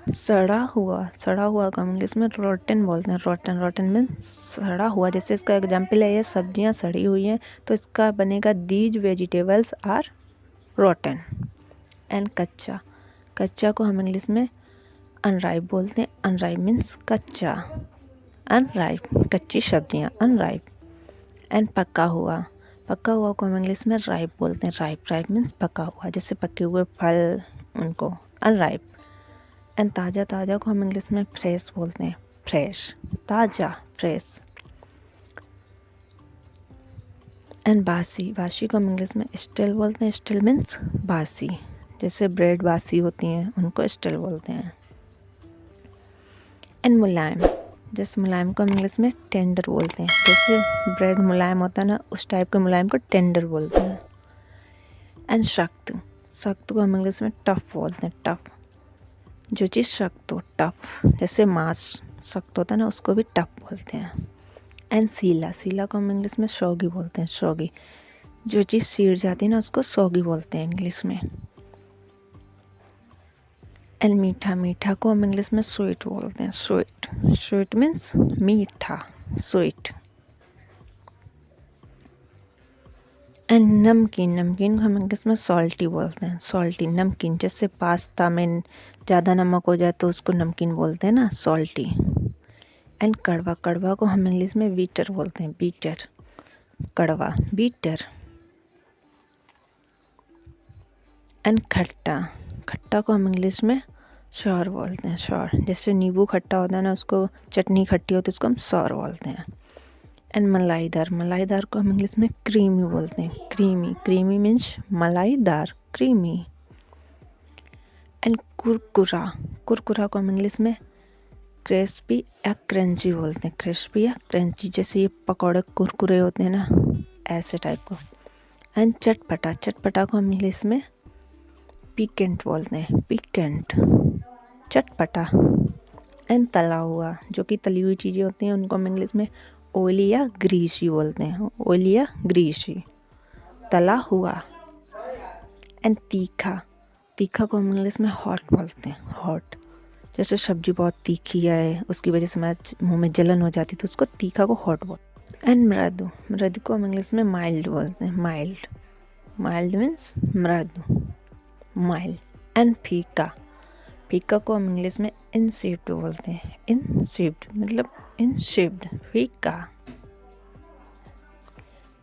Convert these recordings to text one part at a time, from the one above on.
सड़ा हुआ को हम इंग्लिश में रोटन बोलते हैं। रोटन मीन्स सड़ा हुआ। जैसे इसका एग्जाम्पल है, ये सब्जियां सड़ी हुई हैं, तो इसका बनेगा these vegetables are rotten. And कच्चा को हम इंग्लिश में अनराइप बोलते हैं। अनराइप मीन्स कच्चा। अनराइप कच्ची सब्जियां, अनराइप। एंड पका हुआ को हम इंग्लिश में राइप बोलते हैं। राइप मीन्स पका हुआ। जैसे पके हुए फल, उनको अनराइप। एंड ताज़ा को हम इंग्लिश में फ्रेश बोलते हैं। फ्रेश, ताज़ा, फ्रेश। एंड बासी को हम इंग्लिश में स्टिल बोलते हैं। स्टिल मीन्स बासी। जैसे ब्रेड बासी होती हैं, उनको स्टिल बोलते हैं। एंड मुलायम, जैसे मुलायम को हम इंग्लिश में टेंडर बोलते हैं। जैसे ब्रेड मुलायम होता है ना, उस टाइप के मुलायम को टेंडर बोलते हैं। एंड सख्त को हम इंग्लिश में टफ बोलते हैं। टफ, जो चीज़ सख्त हो, टफ। जैसे मांस सख्त होता है ना, उसको भी टफ बोलते हैं। एंड सीला को हम इंग्लिश में सौगी बोलते हैं। सौगी, जो चीज़ सीड़ जाती है ना, उसको सौगी बोलते हैं इंग्लिश में। एंड मीठा को हम इंग्लिश में स्वीट बोलते हैं। स्वीट मीन्स मीठा, स्वीट। एंड नमकीन को हम इंग्लिश में सॉल्टी बोलते हैं। सॉल्टी, नमकीन। जैसे पास्ता में ज़्यादा नमक हो जाए तो उसको नमकीन बोलते हैं ना, सॉल्टी। एंड कड़वा को हम इंग्लिश में बीटर बोलते हैं। बीटर, कड़वा, बीटर। एंड खट्टा को हम इंग्लिश में सौर बोलते हैं। सौर, जैसे नींबू खट्टा होता है ना, उसको चटनी खट्टी होती है, उसको हम सौर बोलते हैं। एंड मलाईदार को हम इंग्लिश में क्रीमी बोलते हैं। क्रीमी मीन्स मलाईदार, क्रीमी। एंड कुरकुरा को हम इंग्लिश में क्रिस्पी या क्रंची बोलते हैं। क्रिस्पी या क्रंची, जैसे ये पकौड़े कुरकुरे होते हैं ना, ऐसे टाइप को। एंड चटपटा को हम इंग्लिश में पिकेंट बोलते हैं। पिकेंट, चटपटा। एंड तला हुआ, जो कि तली हुई चीज़ें होती हैं, उनको हम इंग्लिश में ऑयली या ग्रीसी बोलते हैं। ऑयली या ग्रीसी, तला हुआ। एंड तीखा को हम इंग्लिश में हॉट बोलते हैं। हॉट, जैसे सब्जी बहुत तीखी है, उसकी वजह से हमारे मुंह में जलन हो जाती है, तो उसको तीखा को हॉट बोलते हैं। एंड मृदु को हम इंग्लिश में माइल्ड बोलते हैं। माइल्ड मीन्स मृदु, माइल्ड। एंड फीका को हम इंग्लिश में इनशेप्ड बोलते हैं। इनशेप्ड मतलब इनशेप्ड, फीका।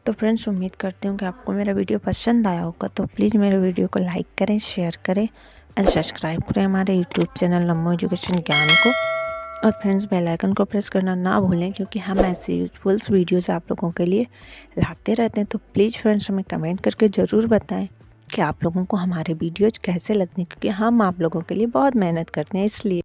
तो फ्रेंड्स, उम्मीद करती हूँ कि आपको मेरा वीडियो पसंद आया होगा। तो प्लीज़ मेरे वीडियो को लाइक करें, शेयर करें एंड सब्सक्राइब करें हमारे यूट्यूब चैनल नमो एजुकेशन ज्ञान को। और फ्रेंड्स, बेल आइकन को प्रेस करना ना भूलें, क्योंकि हम ऐसे यूजफुल वीडियोस आप लोगों के लिए लाते रहते हैं। तो प्लीज़ फ्रेंड्स, हमें कमेंट करके ज़रूर बताएं कि आप लोगों को हमारे वीडियोज़ कैसे लगते हैं, क्योंकि हम आप लोगों के लिए बहुत मेहनत करते हैं, इसलिए।